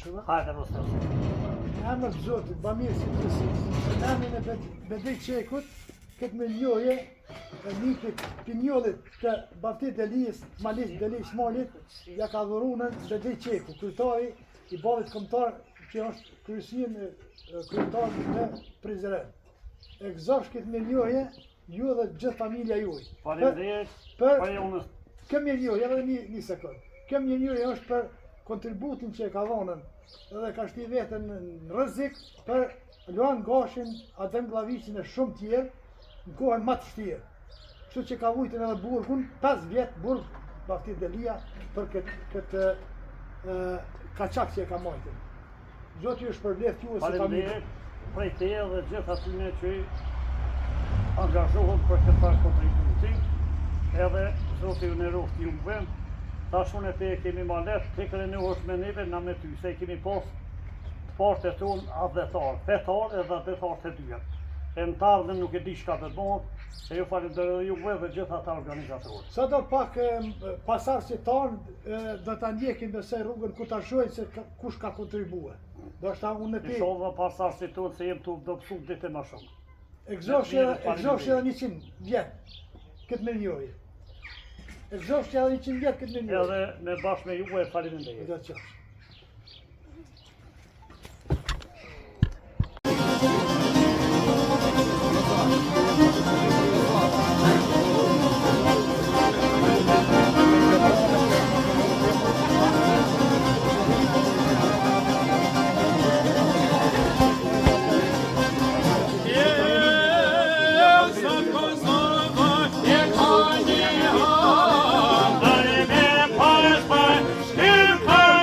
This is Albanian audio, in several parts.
shumë? Hajde, Rostas. Emër të Zotit, bamirë si të në emrin e Bedej Qekut, këtë me njohje e nikit pinjollit të Baftit Elijës, Malis Deli Smolit, ja ka dhurunën Bedej Qeku, kryetari i ballit kombëtar që është kryetar në Prizren. E gëzosh këtë me njohje, ju dhe gjithë familja juaj. Faleminderit. Kjo me njohje, edhe një sekund. Kjo me njohje është për kontributin që e ka dhonën edhe ka shti vetën në rrezik për Luan Gashin, Adem Glavicin e shumë tjerë në kohën më të vështirë. Kështu që ka vujtën edhe burgun, 5 vjet burg Bafti Delia për këtë kaçak që e ka marrë. Zoti ju shpërblet ju si familje. Prej te dhe gjithë atyne që angazhohen për këtë kontributi, edhe Zoti ju në roftë juve. Tash unë e kemi ma letë, te kërë në është me neve, na me ty, se kemi pas part e tonë adhetar, fetar edhe adhetar të dyja. E në të ardhën nuk e di shka të bënë, e ju falenderoj juve dhe gjithë ata organizatorë. Sa do pak pasardhësit tanë do ta ndjekin nëse rrugën ku ta shohin se kush ka kontribuar. Do shta unë e ti. Inshallah pasardhësit tonë se jem të do pësu dite ma shumë. Egzoshë edhe 100 vjet, këtë me njohje. Egzoshë edhe 100 vjet këtë me njohje. Edhe me bashkë me juve e faleminderit. Do të qofsh.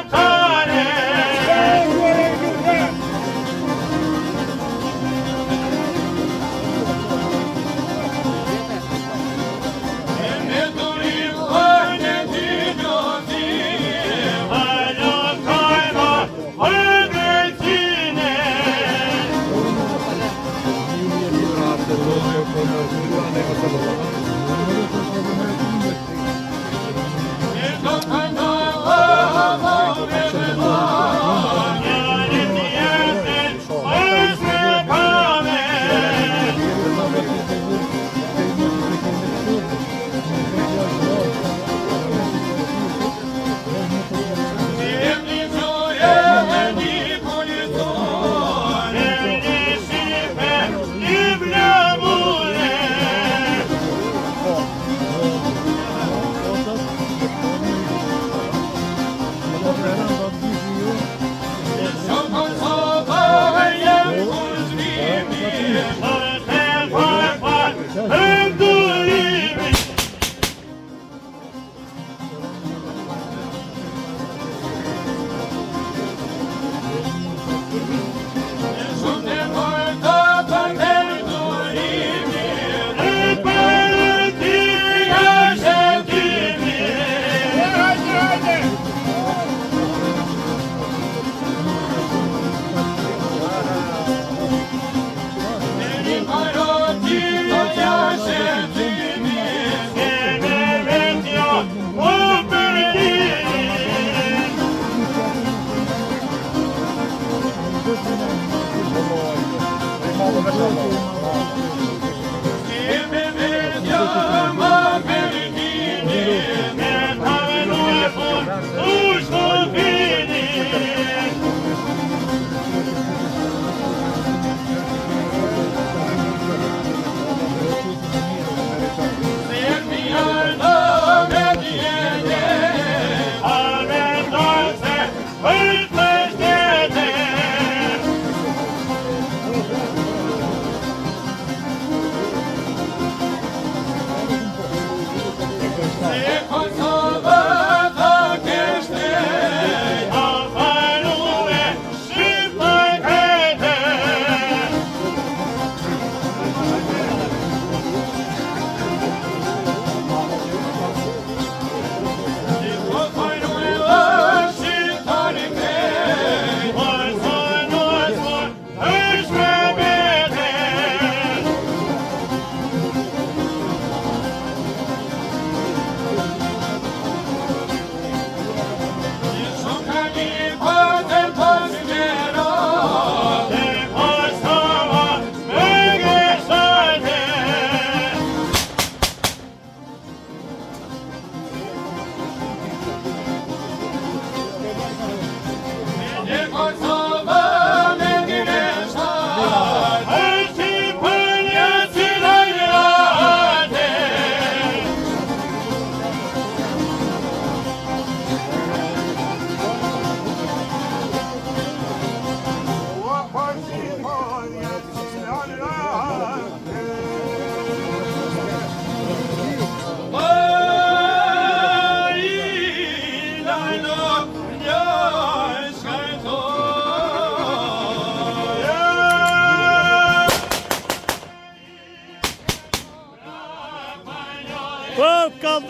Come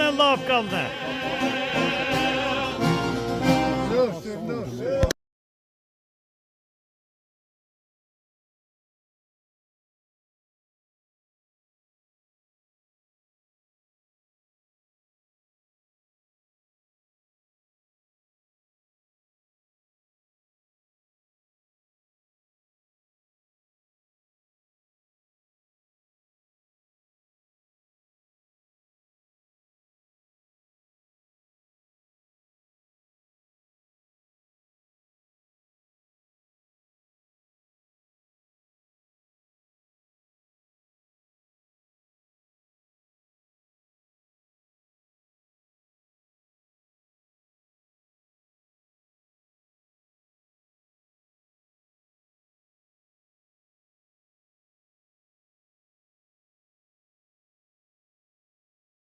me llafkallën.